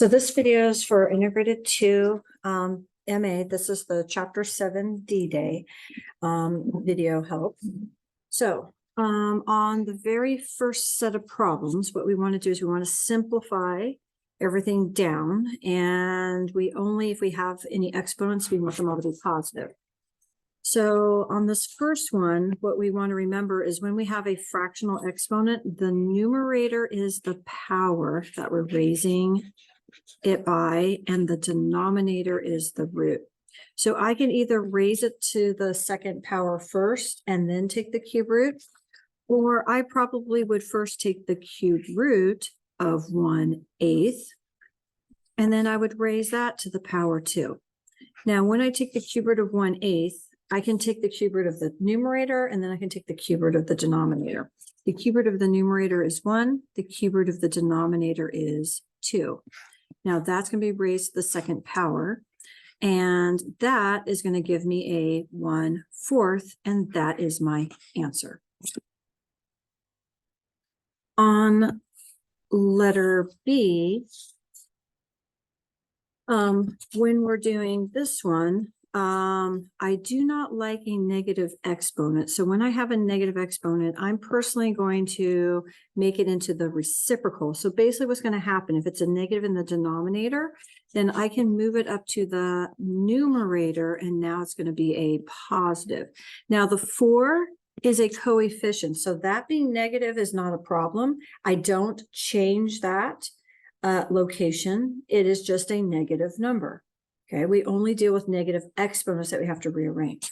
So this video is for Integrated 2 MA. This is the Chapter 7D Day video help. So on the very first set of problems, what we want to do is we want to simplify everything down, and we only, if we have any exponents, we want them all to be positive. So on this first one, what we want to remember is when we have a fractional exponent, the numerator is the power that we're raising it by, and the denominator is the root. So I can either raise it to the second power first and then take the cube root, or I probably would first take the cube root of 1/8, and then I would raise that to the power 2. Now, when I take the cube root of 1/8, I can take the cube root of the numerator, and then I can take the cube root of the denominator. The cube root of the numerator is 1. The cube root of the denominator is 2. Now that's going to be raised to the second power, and that is going to give me a 1/4, and that is my answer. On letter B, when we're doing this one, I do not like a negative exponent. So when I have a negative exponent, I'm personally going to make it into the reciprocal. So basically what's going to happen, if it's a negative in the denominator, then I can move it up to the numerator, and now it's going to be a positive. Now the 4 is a coefficient, so that being negative is not a problem. I don't change that location. It is just a negative number. Okay, we only deal with negative exponents that we have to rearrange.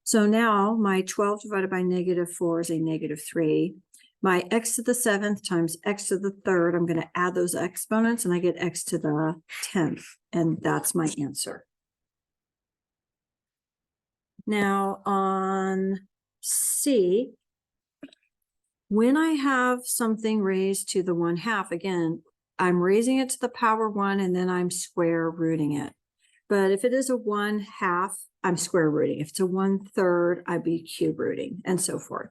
So now my 12 divided by -4 is a -3. My x to the 7th times x to the 3rd, I'm going to add those exponents, and I get x to the 10th, and that's my answer. Now on C, when I have something raised to the 1/2, again, I'm raising it to the power 1, and then I'm square rooting it. But if it is a 1/2, I'm square rooting. If it's a 1/3, I'd be cube rooting, and so forth.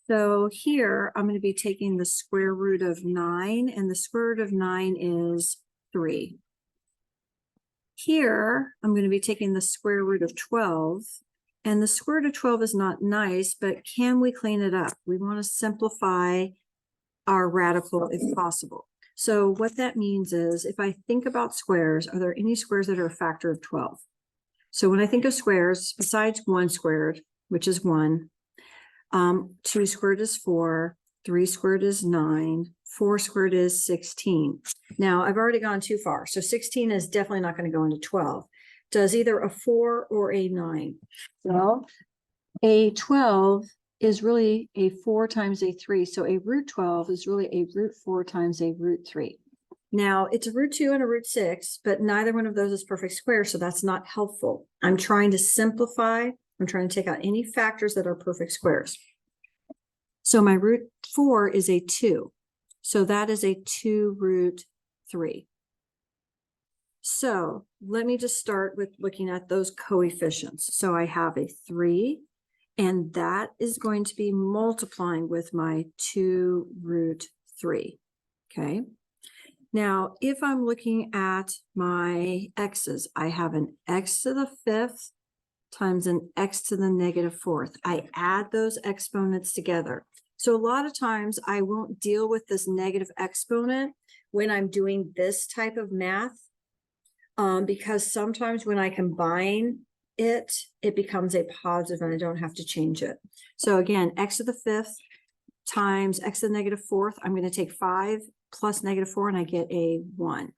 So here, I'm going to be taking the square root of 9, and the square root of 9 is 3. Here, I'm going to be taking the square root of 12, and the square root of 12 is not nice, but can we clean it up? We want to simplify our radical if possible. So what that means is, if I think about squares, are there any squares that are a factor of 12? So when I think of squares, besides 1 squared, which is 1, 2 squared is 4, 3 squared is 9, 4 squared is 16. Now, I've already gone too far. So 16 is definitely not going to go into 12. Does either a 4 or a 9? Well, a 12 is really a 4 times a 3. So a root 12 is really a root 4 times a root 3. Now, it's a root 2 and a root 6, but neither one of those is perfect square, so that's not helpful. I'm trying to simplify. I'm trying to take out any factors that are perfect squares. So my root 4 is a 2. So that is a 2 root 3. So let me just start with looking at those coefficients. So I have a 3. And that is going to be multiplying with my 2 root 3, okay? Now, if I'm looking at my x's, I have an x to the 5th times an x to the -4th. I add those exponents together. So a lot of times I won't deal with this negative exponent when I'm doing this type of math, because sometimes when I combine it becomes a positive, and I don't have to change it. So again, x to the 5th times x to the -4th, I'm going to take 5 plus -4, and I get a 1.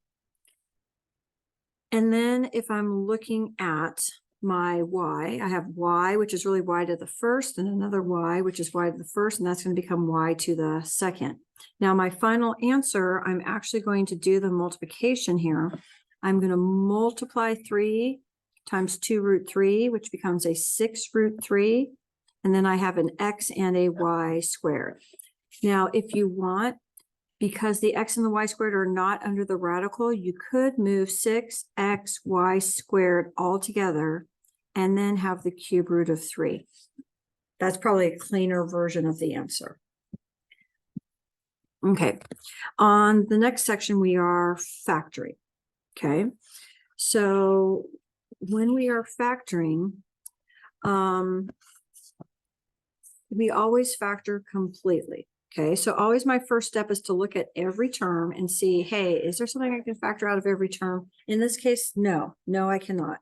And then if I'm looking at my y, I have y, which is really y to the 1st, and another y, which is y to the 1st, and that's going to become y to the 2nd. Now my final answer, I'm actually going to do the multiplication here. I'm going to multiply 3 times 2 root 3, which becomes a 6 root 3. And then I have an x and a y squared. Now, if you want, because the x and the y squared are not under the radical, you could move 6xy squared all together and then have the cube root of 3. That's probably a cleaner version of the answer. Okay, on the next section, we are factoring. Okay, so when we are factoring, we always factor completely. Okay, so always my first step is to look at every term and see, hey, is there something I can factor out of every term? In this case, no, I cannot.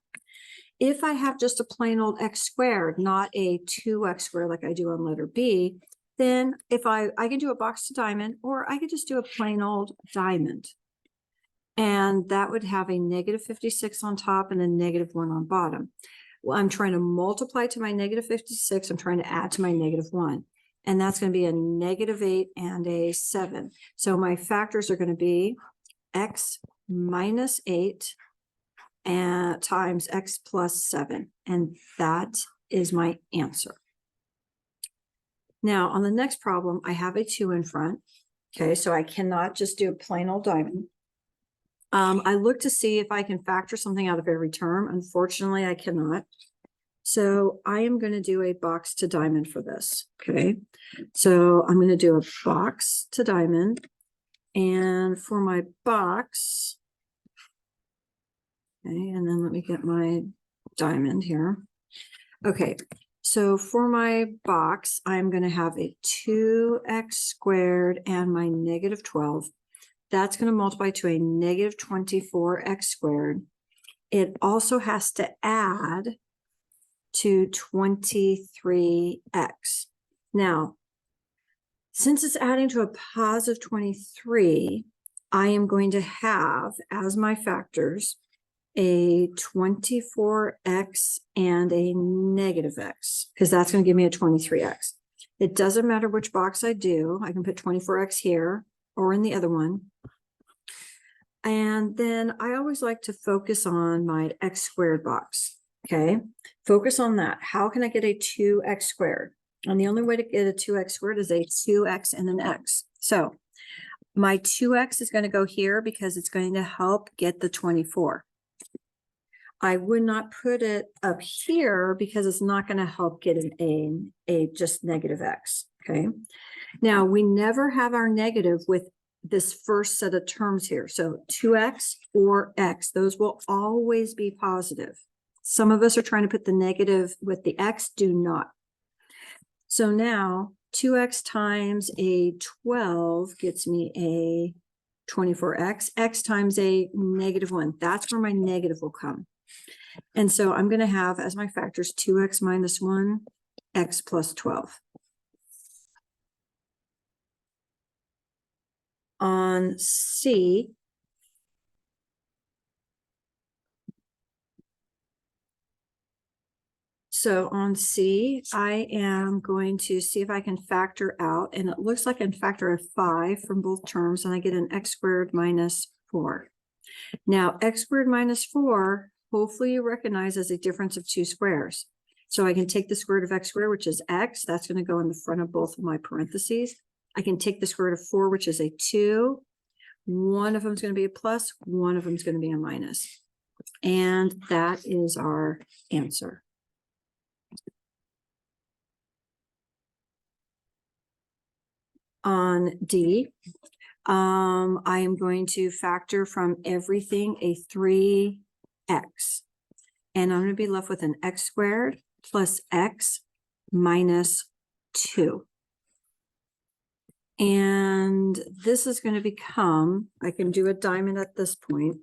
If I have just a plain old x squared, not a 2x squared like I do on letter B, then if I can do a box to diamond, or I could just do a plain old diamond. And that would have a negative 56 on top and a negative 1 on bottom. Well, I'm trying to multiply to my negative 56. I'm trying to add to my negative 1. And that's going to be a negative 8 and a 7. So my factors are going to be x minus 8 and times x plus 7. And that is my answer. Now, on the next problem, I have a 2 in front. Okay, so I cannot just do a plain old diamond. I look to see if I can factor something out of every term. Unfortunately, I cannot. So I am going to do a box to diamond for this. Okay, so I'm going to do a box to diamond. And for my box, okay, and then let me get my diamond here. Okay, so for my box, I'm going to have a 2x squared and my negative 12. That's going to multiply to a negative 24x squared. It also has to add to 23x. Now, since it's adding to a positive 23, I am going to have as my factors a 24x and a negative x, because that's going to give me a 23x. It doesn't matter which box I do. I can put 24x here or in the other one. And then I always like to focus on my x squared box. Okay, focus on that. How can I get a 2x squared? And the only way to get a 2x squared is a 2x and an x. So my 2x is going to go here because it's going to help get the 24. I would not put it up here because it's not going to help get an a just negative x. Okay, now we never have our negative with this first set of terms here. So 2x or x, those will always be positive. Some of us are trying to put the negative with the x, do not. So now 2x times a 12 gets me a 24x, x times a negative 1. That's where my negative will come. And so I'm going to have as my factors 2x minus 1, x plus 12. On C, so on C, I am going to see if I can factor out, and it looks like I can factor a 5 from both terms, and I get an x squared minus 4. Now, x squared minus 4, hopefully you recognize as a difference of 2 squares. So I can take the square root of x squared, which is x. That's going to go in the front of both of my parentheses. I can take the square root of 4, which is a 2. One of them is going to be a plus. One of them is going to be a minus. And that is our answer. On D, I am going to factor from everything a 3x. And I'm going to be left with an x squared plus x minus 2. And this is going to become, I can do a diamond at this point.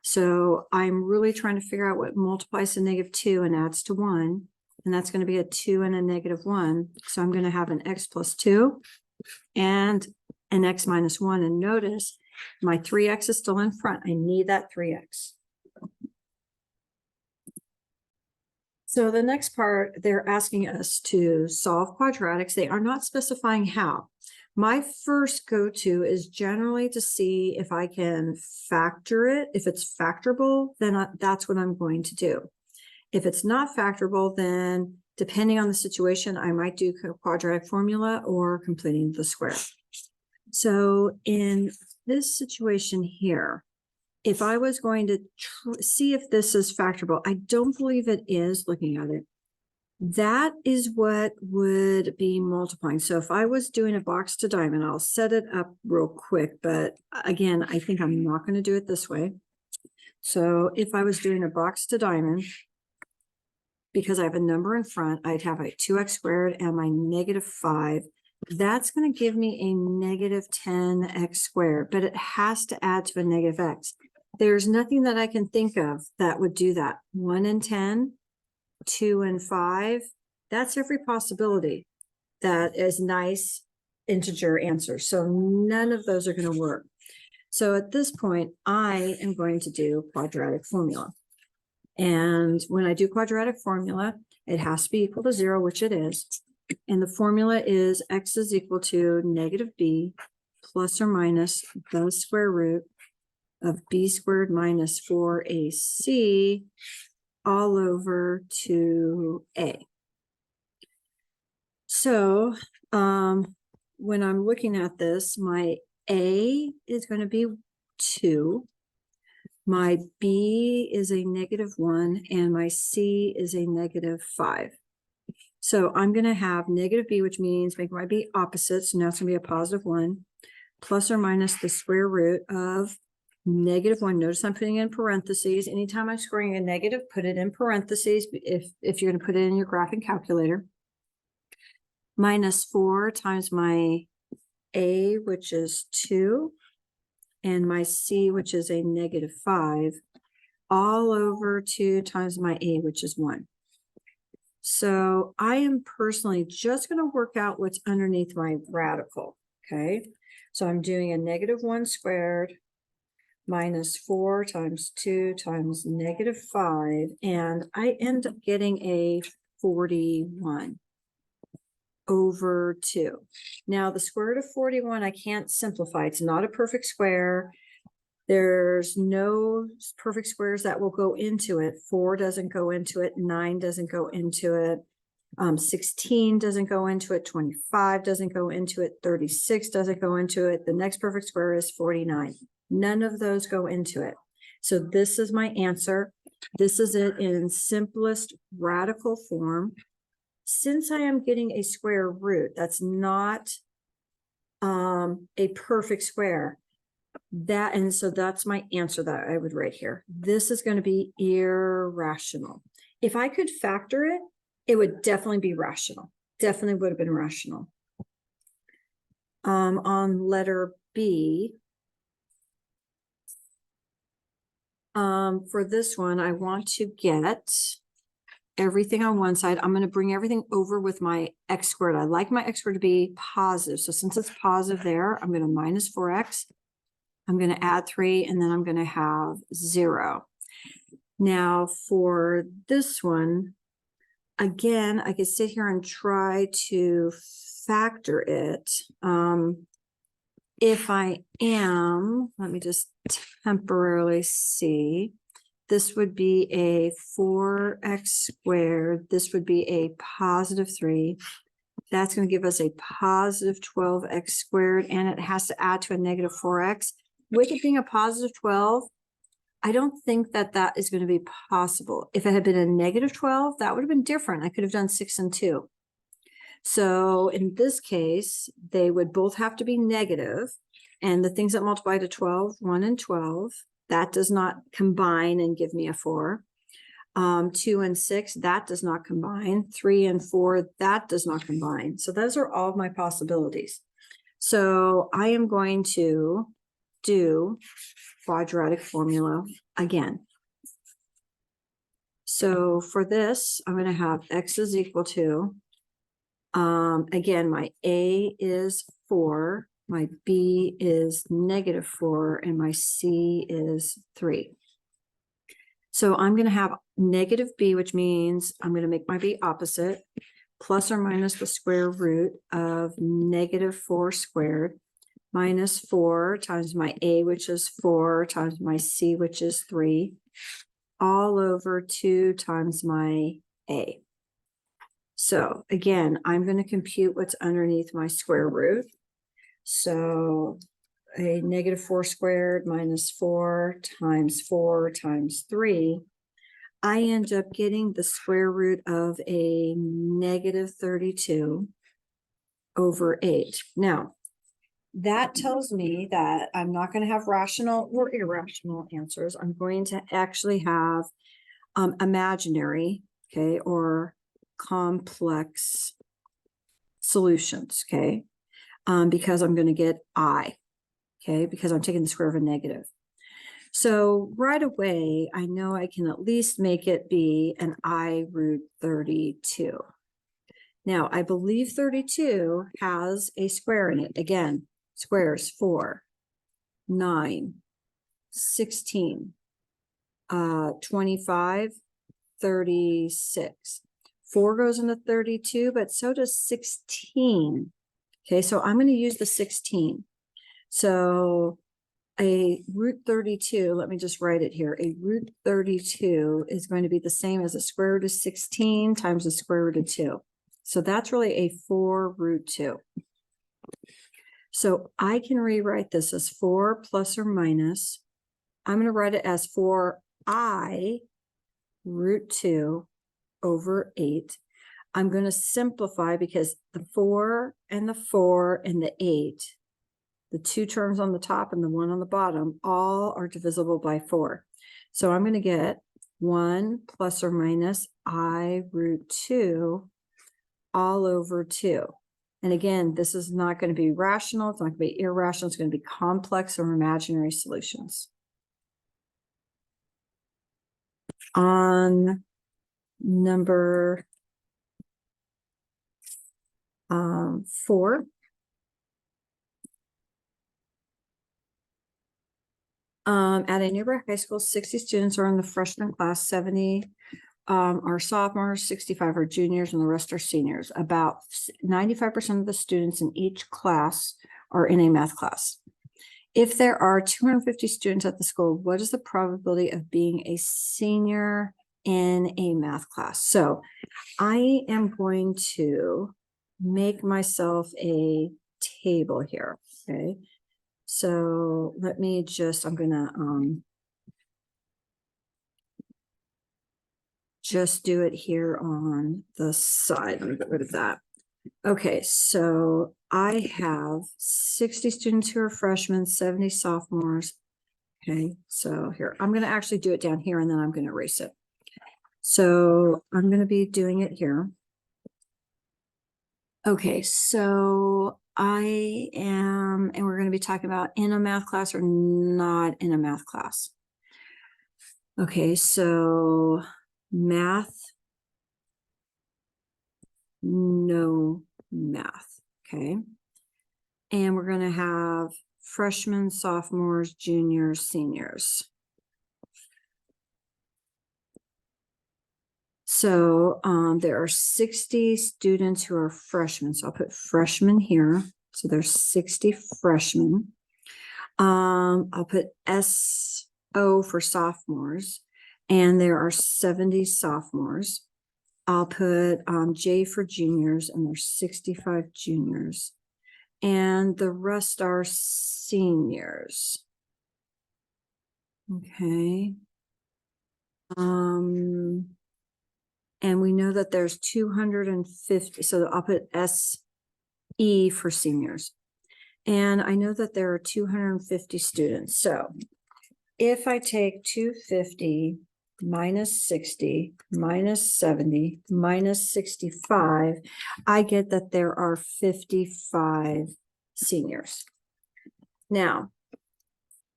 So I'm really trying to figure out what multiplies to negative 2 and adds to 1. And that's going to be a 2 and a negative 1. So I'm going to have an x plus 2 and an x minus 1. And notice my 3x is still in front. I need that 3x. So the next part, they're asking us to solve quadratics. They are not specifying how. My first go-to is generally to see if I can factor it. If it's factorable, then that's what I'm going to do. If it's not factorable, then depending on the situation, I might do quadratic formula or completing the square. So in this situation here, if I was going to see if this is factorable, I don't believe it is looking at it. That is what would be multiplying. So if I was doing a box to diamond, I'll set it up real quick, but again, I think I'm not going to do it this way. So if I was doing a box to diamond, because I have a number in front, I'd have a 2x squared and my -5. That's going to give me a -10x squared, but it has to add to a -x. There's nothing that I can think of that would do that. 1 and 10, 2 and 5, that's every possibility that is nice integer answers. So none of those are going to work. So at this point, I am going to do quadratic formula. And when I do quadratic formula, it has to be equal to 0, which it is. And the formula is x is equal to -b plus or minus the square root of b squared minus 4ac all over 2a. So when I'm looking at this, my a is going to be 2. My b is a -1, and my c is a -5. So I'm going to have -b, which means make my b opposite. So now it's going to be a +1, plus or minus the square root of -1. Notice I'm putting in parentheses. Anytime I'm scoring a negative, put it in parentheses if you're going to put it in your graphing calculator. -4 times my a, which is 2, and my c, which is a -5, all over 2 times my a, which is 1. So I am personally just going to work out what's underneath my radical, okay? So I'm doing a -1 squared minus 4 times 2 times -5, and I end up getting a 41 over 2. Now the square root of 41, I can't simplify. It's not a perfect square. There's no perfect squares that will go into it. 4 doesn't go into it. 9 doesn't go into it. 16 doesn't go into it. 25 doesn't go into it. 36 doesn't go into it. The next perfect square is 49. None of those go into it. So this is my answer. This is it in simplest radical form. Since I am getting a square root, that's not a perfect square. And so that's my answer that I would write here. This is going to be irrational. If I could factor it, it would definitely be rational. Definitely would have been rational. On letter B, for this one, I want to get everything on one side. I'm going to bring everything over with my x squared. I like my x squared to be positive. So since it's positive there, I'm going to minus 4x. I'm going to add 3, and then I'm going to have 0. Now for this one, again, I could sit here and try to factor it. If I am, let me just temporarily see. This would be a 4x squared. This would be a +3. That's going to give us a +12x squared, and it has to add to a -4x. With it being a +12, I don't think that that is going to be possible. If it had been a -12, that would have been different. I could have done 6 and 2. So in this case, they would both have to be negative, and the things that multiply to 12, 1 and 12, that does not combine and give me a 4. 2 and 6, that does not combine. 3 and 4, that does not combine. So those are all of my possibilities. So I am going to do quadratic formula again. So for this, I'm going to have x is equal to, again, my a is 4, my b is -4, and my c is 3. So I'm going to have -b, which means I'm going to make my b opposite, plus or minus the square root of -4 squared, minus 4 times my a, which is 4, times my c, which is 3, all over 2 times my a. So again, I'm going to compute what's underneath my square root. So a -4 squared minus 4 times 3. I end up getting the square root of a negative 32 over 8. Now, that tells me that I'm not going to have rational or irrational answers. I'm going to actually have imaginary, okay, or complex solutions, okay, because I'm going to get I, okay, because I'm taking the square of a negative. So right away, I know I can at least make it be an I root 32. Now, I believe 32 has a square in it. Again, squares 4, 9, 16, 25, 36. 4 goes into 32, but so does 16. Okay, so I'm going to use the 16. So a root 32, let me just write it here. A root 32 is going to be the same as a square root of 16 times the square root of 2. So that's really a 4 root 2. So I can rewrite this as 4 plus or minus. I'm going to write it as 4i root 2 over 8. I'm going to simplify because the 4 and the 8, the two terms on the top and the one on the bottom, all are divisible by 4. So I'm going to get 1 plus or minus I root 2 all over 2. And again, this is not going to be rational. It's not going to be irrational. It's going to be complex or imaginary solutions. On number 4, at a nearby high school, 60 students are in the freshman class, 70 are sophomores, 65 are juniors, and the rest are seniors. About 95% of the students in each class are in a math class. If there are 250 students at the school, what is the probability of being a senior in a math class? So I am going to make myself a table here, okay? So let me just, I'm gonna just do it here on the side. Let me get rid of that. Okay, so I have 60 students who are freshmen, 70 sophomores. Okay, so here, I'm gonna actually do it down here and then I'm gonna erase it. So I'm gonna be doing it here. Okay, so I am, and we're gonna be talking about in a math class or not in a math class. Okay, so math, no math, okay? And we're gonna have freshmen, sophomores, juniors, seniors. So there are 60 students who are freshmen. So I'll put freshmen here. So there's 60 freshmen. I'll put SO for sophomores, and there are 70 sophomores. I'll put J for juniors, and there's 65 juniors. And the rest are seniors. Okay. And we know that there's 250, so I'll put SE for seniors. And I know that there are 250 students. So if I take 250 minus 60 minus 70 minus 65, I get that there are 55 seniors. Now,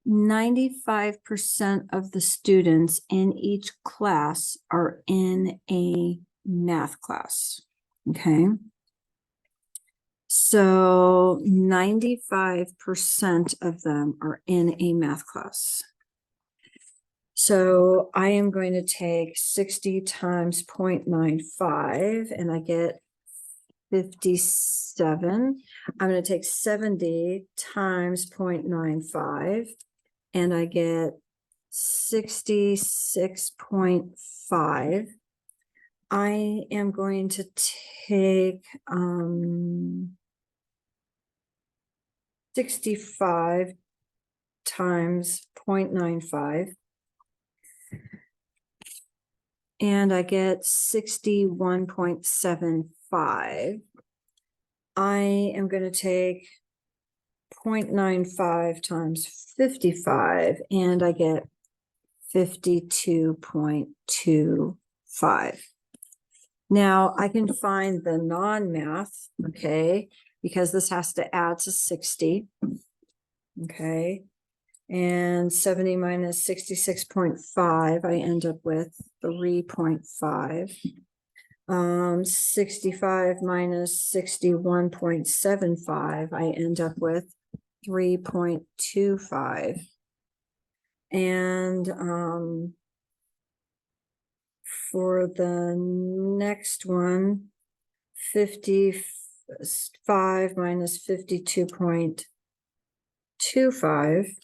95% of the students in each class are in a math class, okay? So 95% of them are in a math class. So I am going to take 60 times 0.95 and I get 57. I'm going to take 70 times 0.95 and I get 66.5. I am going to take 65 times 0.95. and I get 61.75. I am going to take 0.95 times 55, and I get 52.25. Now I can find the non-math, okay, because this has to add to 60, okay, and 70 minus 66.5, I end up with 3.5. 65 minus 61.75, I end up with 3.25. And for the next one, 55 minus 52.25,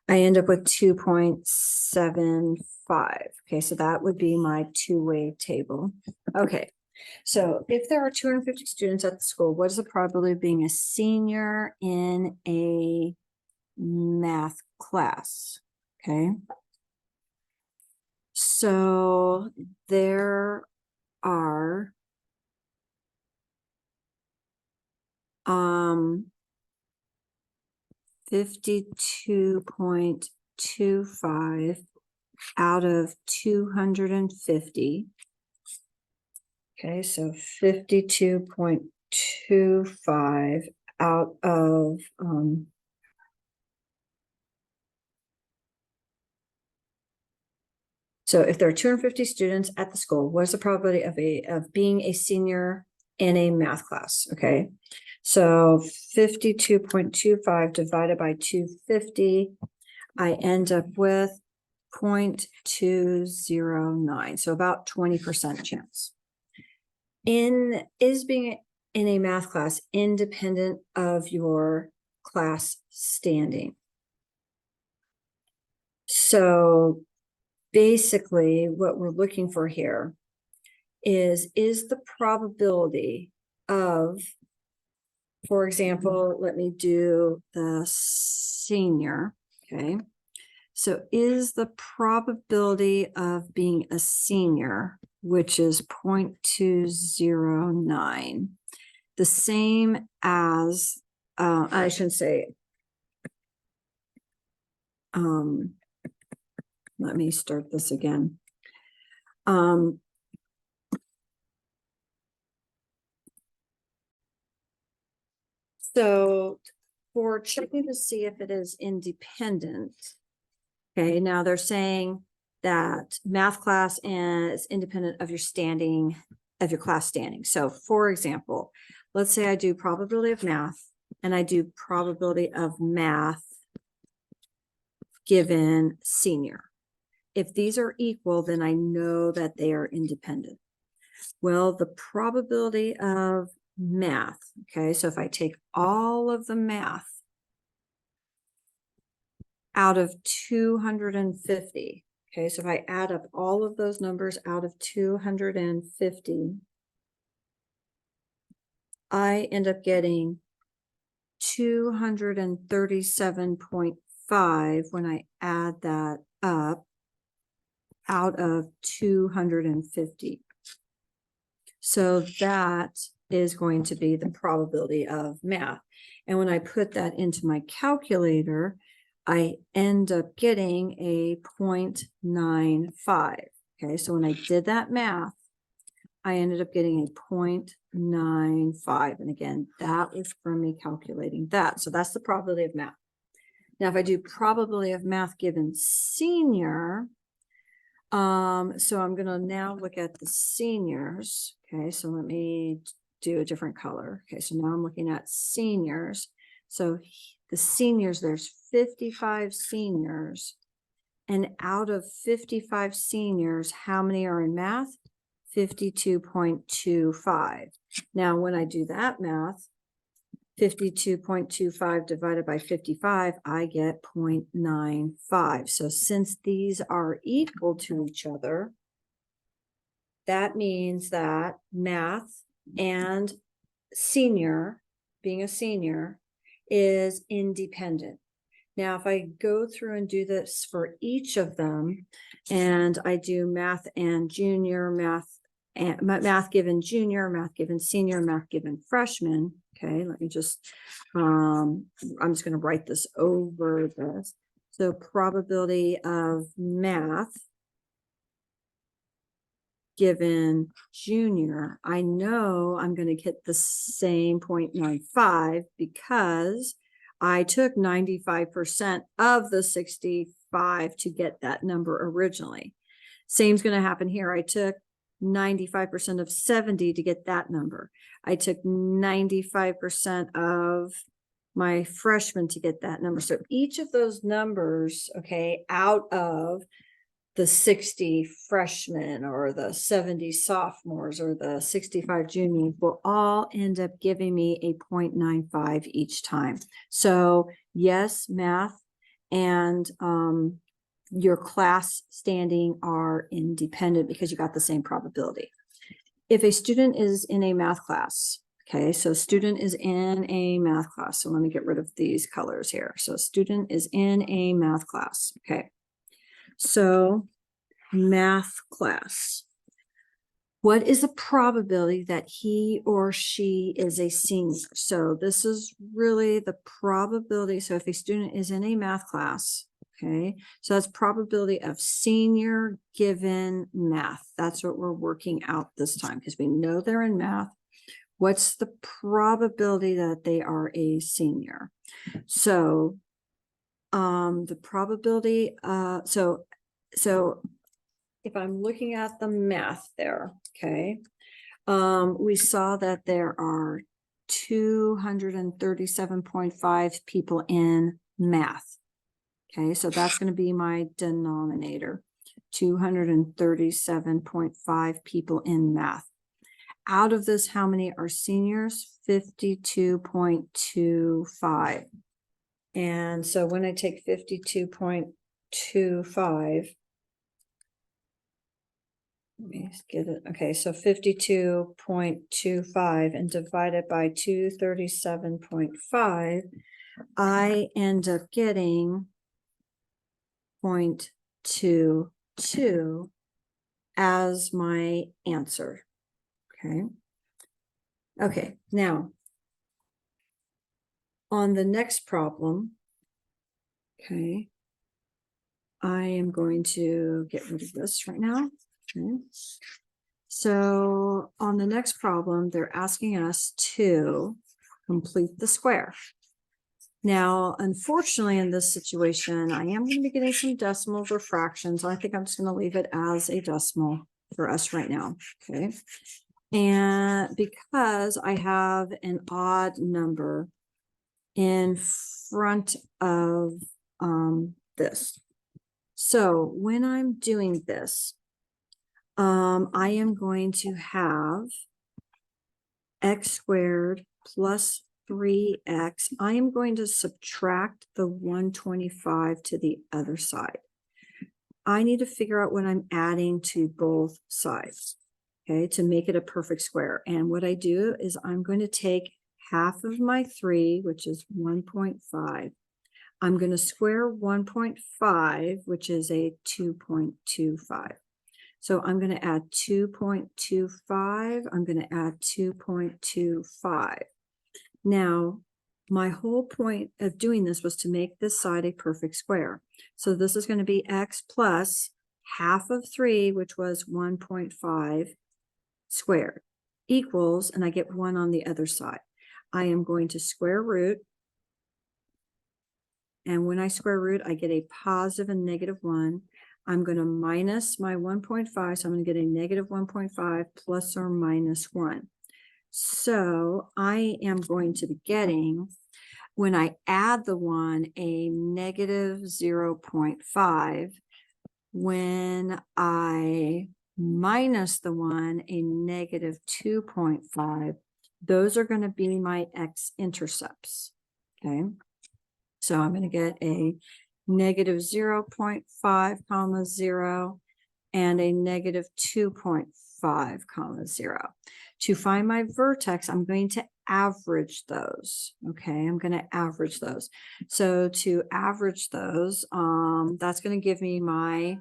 I end up with 2.75. Okay, so that would be my two-way table. Okay, so if there are 250 students at the school, what is the probability of being a senior in a math class? Okay, so there are 52.25 out of 250. Okay, so 52.25 out of so if there are 250 students at the school, what is the probability of being a senior in a math class? Okay, so 52.25 divided by 250, I end up with 0.209, so about 20% chance. Is being in a math class independent of your class standing? So basically what we're looking for here is the probability of, for example, let me do the senior, okay? So is the probability of being a senior, which is 0.209, the same as, I shouldn't say, let me start this again. So for checking to see if it is independent, okay, now they're saying that math class is independent of your standing, of your class standing. So for example, let's say I do probability of math and I do probability of math given senior. If these are equal, then I know that they are independent. Well, the probability of math, okay, so if I take all of the math out of 250, okay, so if I add up all of those numbers out of 250, I end up getting 237.5 when I add that up out of 250. So that is going to be the probability of math. And when I put that into my calculator, I end up getting a 0.95. Okay, so when I did that math, I ended up getting a 0.95. And again, that was from me calculating that. So that's the probability of math. Now, if I do probability of math given senior, so I'm going to now look at the seniors. Okay, so let me do a different color. Okay, so now I'm looking at seniors. So the seniors, there's 55 seniors. And out of 55 seniors, how many are in math? 52.25. Now, when I do that math, 52.25 divided by 55, I get 0.95. So since these are equal to each other, that means that math and senior, being a senior, is independent. Now, if I go through and do this for each of them, and I do math and junior, math given junior, math given senior, math given freshman. Okay, let me just, I'm just going to write this over this. So probability of math given junior, I know I'm going to get the same 0.95 because I took 95% of the 65 to get that number originally. Same's going to happen here. I took 95% of 70 to get that number. I took 95% of my freshman to get that number. So each of those numbers, okay, out of the 60 freshmen or the 70 sophomores or the 65 juniors will all end up giving me a 0.95 each time. So yes, math and your class standing are independent because you got the same probability. If a student is in a math class, okay, so student is in a math class. So let me get rid of these colors here. So student is in a math class, okay. So math class. What is the probability that he or she is a senior? So this is really the probability. So if a student is in a math class, okay, so that's probability of senior given math. That's what we're working out this time because we know they're in math. What's the probability that they are a senior? So the probability, so if I'm looking at the math there, okay, we saw that there are 237.5 people in math. Okay, so that's going to be my denominator, 237.5 people in math. Out of this, how many are seniors? 52.25. And so when I take 52.25, let me get it. Okay, so 52.25 and divide it by 237.5, I end up getting 0.22 as my answer. Okay. Okay, now on the next problem, okay, I am going to get rid of this right now. Okay. So on the next problem, they're asking us to complete the square. Now, unfortunately, in this situation, I am going to be getting some decimals or fractions. I think I'm just going to leave it as a decimal for us right now. Okay. And because I have an odd number in front of this. So when I'm doing this, I am going to have x squared plus 3x. I am going to subtract the 125 to the other side. I need to figure out what I'm adding to both sides, okay, to make it a perfect square. And what I do is I'm going to take half of my 3, which is 1.5. I'm going to square 1.5, which is a 2.25. So I'm going to add 2.25. I'm going to add 2.25. Now, my whole point of doing this was to make this side a perfect square. So this is going to be x plus half of 3, which was 1.5 squared, equals, and I get 1 on the other side. I am going to square root. And when I square root, I get a positive and negative 1. I'm going to minus my 1.5, so I'm going to get a negative 1.5 plus or minus 1. So I am going to be getting, when I add the 1, a negative 0.5. When I minus the 1, a negative 2.5. Those are going to be my x-intercepts, okay? So I'm going to get a negative 0.5, comma 0, and a negative 2.5. comma 0. To find my vertex, I'm going to average those. Okay, I'm going to average those. So to average those, that's going to give me my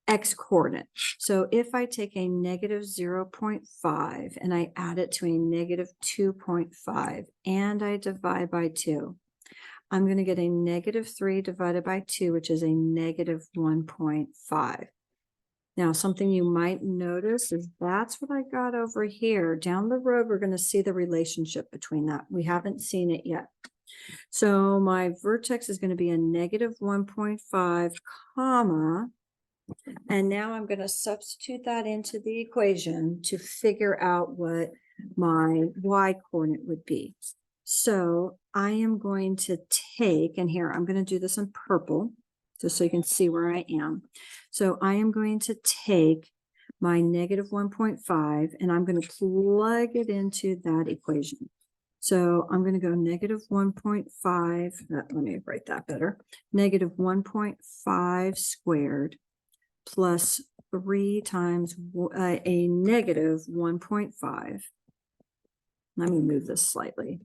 x coordinate. So if I take a negative 0.5 and I add it to a negative 2.5 and I divide by 2, I'm going to get a negative 3 divided by 2, which is a negative 1.5. Now, something you might notice is that's what I got over here. Down the road, we're going to see the relationship between that. We haven't seen it yet. So my vertex is going to be a negative 1.5, comma, and now I'm going to substitute that into the equation to figure out what my y coordinate would be. So I am going to take, and here I'm going to do this in purple, just so you can see where I am. So I am going to take my negative 1.5 and I'm going to plug it into that equation. So I'm going to go negative 1.5, let me write that better, negative 1.5 squared plus 3 times a negative 1.5. Let me move this slightly.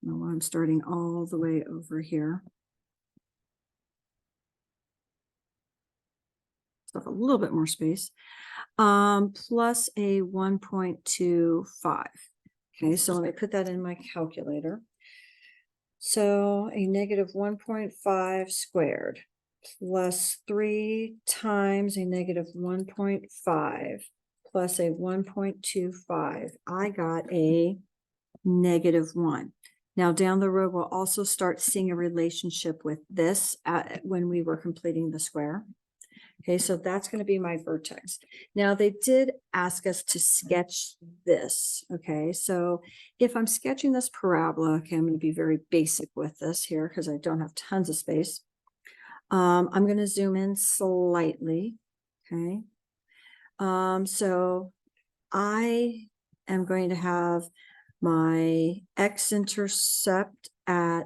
No, I'm starting all the way over here. So a little bit more space. Plus a 1.25. Okay, so let me put that in my calculator. So a negative 1.5 squared plus 3 times a negative 1.5 plus a 1.25. I got a negative 1. Now down the road, we'll also start seeing a relationship with this when we were completing the square. Okay, so that's going to be my vertex. Now they did ask us to sketch this. Okay, so if I'm sketching this parabola, okay, I'm going to be very basic with this here because I don't have tons of space. I'm going to zoom in slightly. Okay, so I am going to have my x-intercept at,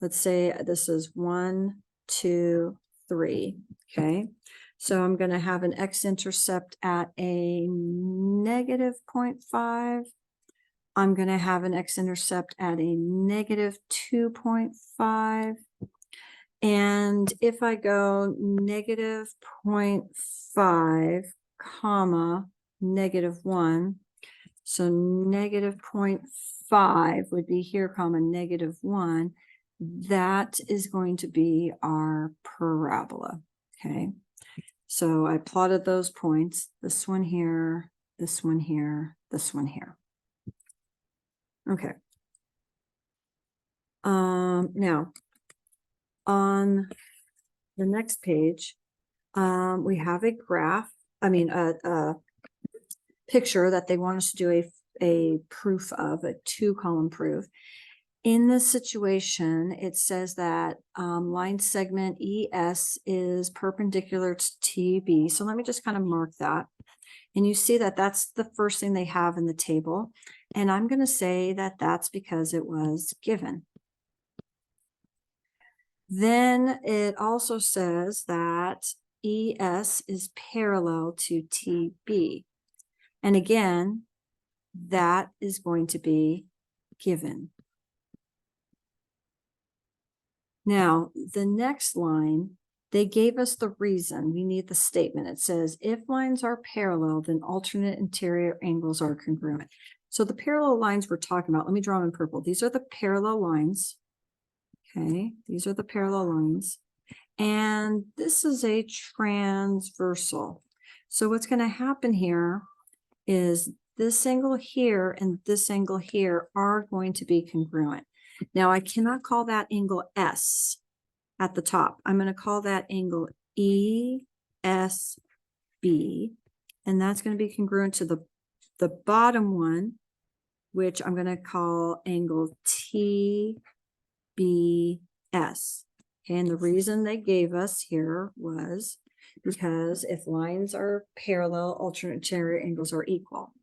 let's say this is 1, 2, 3. Okay, so I'm going to have an x-intercept at a negative 0.5. I'm going to have an x-intercept at a negative 2.5. And if I go negative 0.5, comma, negative 1, so negative 0.5 would be here, comma, negative 1. That is going to be our parabola. Okay, so I plotted those points, this one here, this one here, this one here. Okay. Now on the next page, we have a graph, a picture that they want us to do a proof of, a 2-column proof. In this situation, it says that line segment ES is perpendicular to TB. So let me just kind of mark that. And you see that that's the first thing they have in the table. And I'm going to say that that's because it was given. Then it also says that ES is parallel to TB. And again, that is going to be given. Now, the next line, they gave us the reason. We need the statement. It says, if lines are parallel, then alternate interior angles are congruent. So the parallel lines we're talking about, let me draw them in purple. These are the parallel lines. Okay, these are the parallel lines. And this is a transversal. So what's going to happen here is this angle here and this angle here are going to be congruent. Now, I cannot call that angle S at the top. I'm going to call that angle ESB, and that's going to be congruent to the bottom one, which I'm going to call angle TBS. Okay, and the reason they gave us here was because if lines are parallel, alternate interior angles are equal.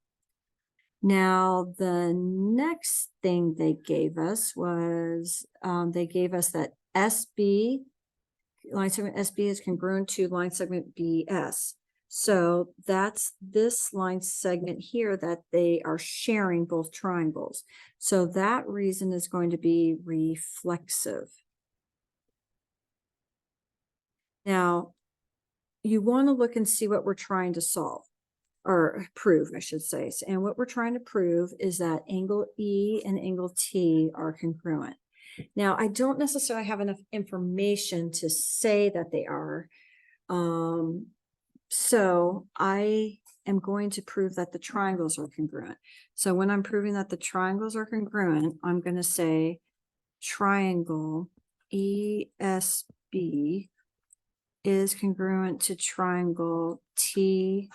Now, the next thing they gave us was, they gave us that SB, line segment SB is congruent to line segment BS. So that's this line segment here that they are sharing both triangles. So that reason is going to be reflexive. Now, you want to look and see what we're trying to solve, or prove, I should say. And what we're trying to prove is that angle E and angle T are congruent. Now, I don't necessarily have enough information to say that they are. So I am going to prove that the triangles are congruent. So when I'm proving that the triangles are congruent, I'm going to say triangle ESB is congruent to triangle TBS.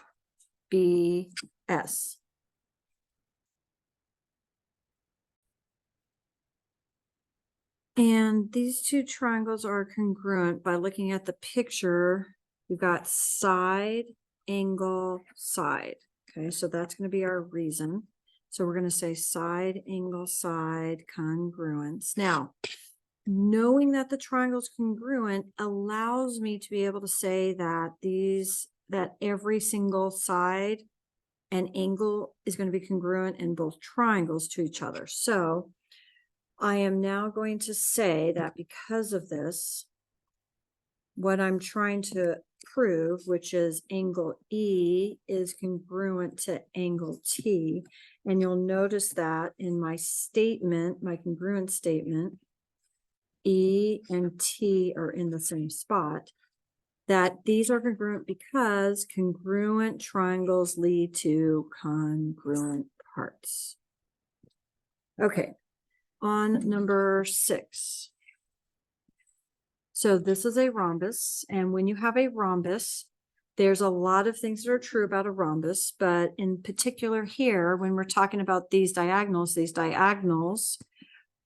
And these two triangles are congruent by looking at the picture. We've got side, angle, side. Okay, so that's going to be our reason. So we're going to say side, angle, side, congruence. Now, knowing that the triangle is congruent allows me to be able to say that that every single side and angle is going to be congruent in both triangles to each other. So I am now going to say that because of this, what I'm trying to prove, which is angle E is congruent to angle T, and you'll notice that in my statement, my congruent statement, E and T are in the same spot, that these are congruent because congruent triangles lead to congruent parts. Okay, on number 6. So this is a rhombus, and when you have a rhombus, there's a lot of things that are true about a rhombus, but in particular here, when we're talking about these diagonals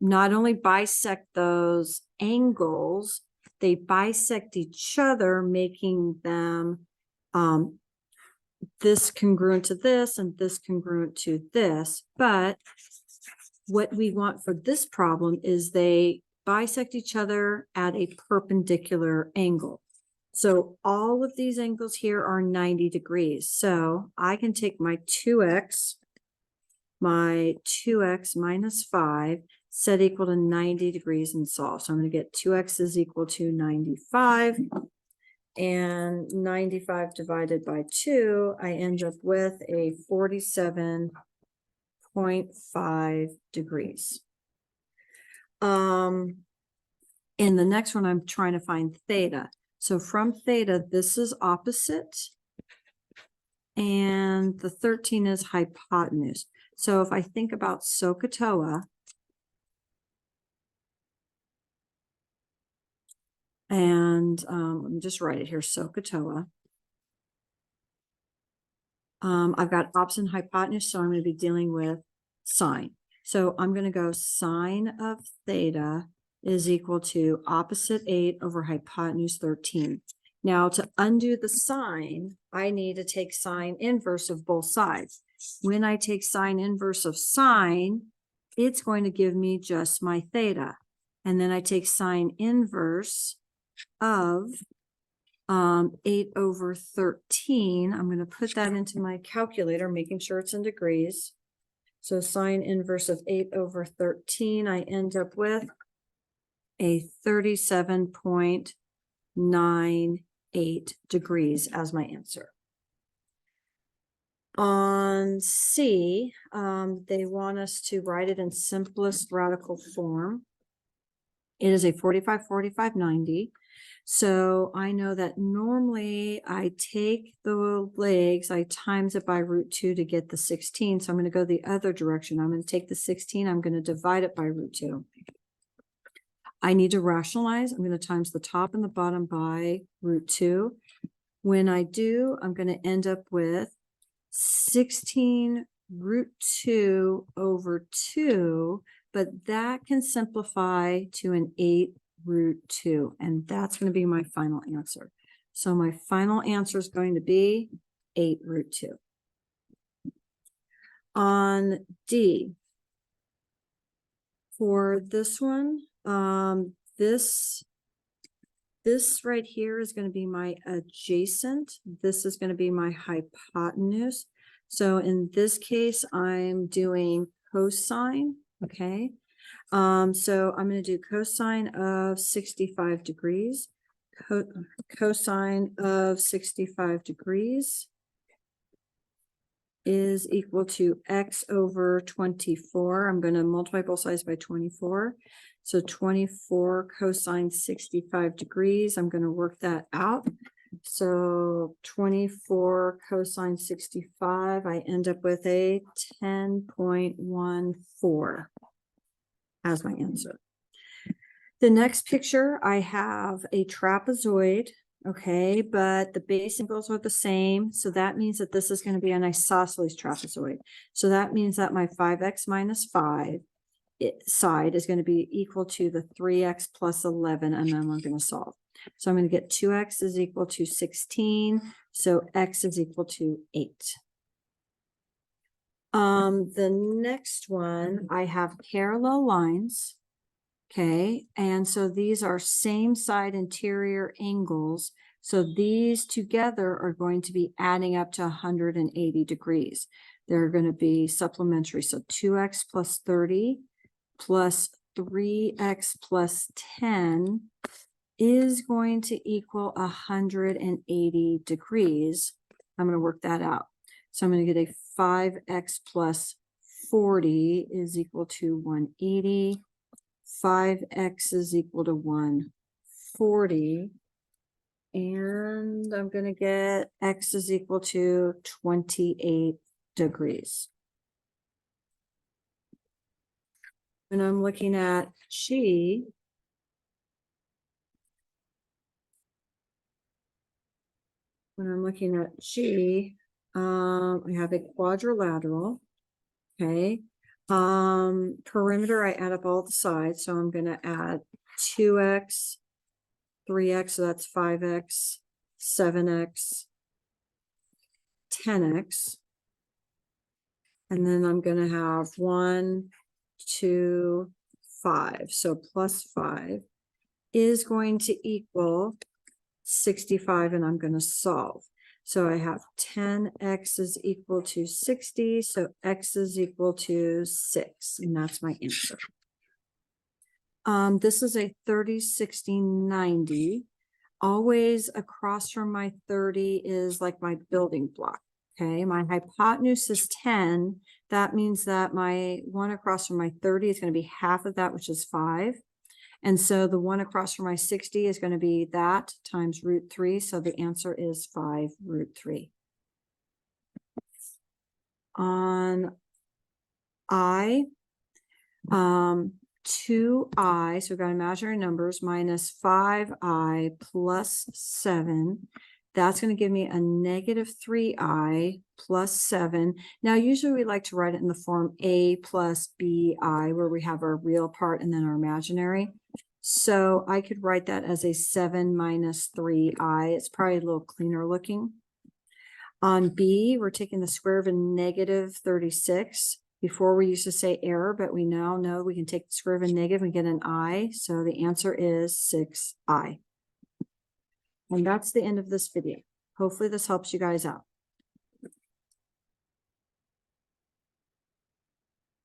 not only bisect those angles, they bisect each other, making them this congruent to this and this congruent to this. But what we want for this problem is they bisect each other at a perpendicular angle. So all of these angles here are 90 degrees. So I can take my 2x minus 5, set equal to 90 degrees and solve. So I'm going to get 2x is equal to 95. And 95 divided by 2, I end up with a 47.5 degrees. In the next one, I'm trying to find theta. So from theta, this is opposite, and the 13 is hypotenuse. So if I think about SOHCAHTOA, and let me just write it here, SOHCAHTOA. I've got opposite and hypotenuse, so I'm going to be dealing with sine. So I'm going to go sine of theta is equal to opposite 8 over hypotenuse 13. Now, to undo the sine, I need to take sine inverse of both sides. When I take sine inverse of sine, it's going to give me just my theta. And then I take sine inverse of 8 over 13. I'm going to put that into my calculator, making sure it's in degrees. So sine inverse of 8 over 13, I end up with a 37.98 degrees as my answer. On C, they want us to write it in simplest radical form. It is a 45, 45, 90. So I know that normally I take the legs, I times it by root 2 to get the 16. So I'm going to go the other direction. I'm going to take the 16, I'm going to divide it by root 2. I need to rationalize. I'm going to times the top and the bottom by root 2. When I do, I'm going to end up with 16 root 2 over 2, but that can simplify to an 8 root 2, and that's going to be my final answer. So my final answer is going to be 8 root 2. On D, for this one, this This right here is going to be my adjacent. This is going to be my hypotenuse. So in this case, I'm doing cosine, okay? So I'm going to do cosine of 65 degrees. Cosine of 65 degrees is equal to x over 24. I'm going to multiply both sides by 24. So 24 cosine 65 degrees. I'm going to work that out. So 24 cosine 65, I end up with a 10.14 as my answer. The next picture, I have a trapezoid, okay, but the base angles are the same. So that means that this is going to be an isosceles trapezoid. So that means that my 5x minus 5 side is going to be equal to the 3x plus 11, and then we're going to solve. So I'm going to get 2x is equal to 16, so x is equal to 8. The next one, I have parallel lines. Okay, and so these are same side interior angles. So these together are going to be adding up to 180 degrees. They're going to be supplementary. So 2x plus 30 plus 3x plus 10 is going to equal 180 degrees. I'm going to work that out. So I'm going to get a 5x plus 40 is equal to 180. 5x is equal to 140. And I'm going to get x is equal to 28 degrees. When I'm looking at G, I have a quadrilateral. Okay. Perimeter, I add up all the sides. So I'm going to add 2x, 3x, so that's 5x, 7x, 10x. And then I'm going to have 1, 2, 5. So plus 5 is going to equal 65, and I'm going to solve. So I have 10x is equal to 60, so x is equal to 6, and that's my answer. This is a 30, 60, 90. Always across from my 30 is like my building block. Okay, my hypotenuse is 10. That means that my one across from my 30 is going to be half of that, which is 5. And so the one across from my 60 is going to be that times root 3. So the answer is 5 root 3. On I, 2i, so we've got imaginary numbers, minus 5i plus 7. That's going to give me a negative 3i plus 7. Now, usually we like to write it in the form a plus bi, where we have our real part and then our imaginary. So I could write that as a 7 minus 3i. It's probably a little cleaner looking. On b, we're taking the square of a negative 36. Before we used to say error, but we now know we can take the square of a negative and get an I. So the answer is 6i. And that's the end of this video. Hopefully this helps you guys out.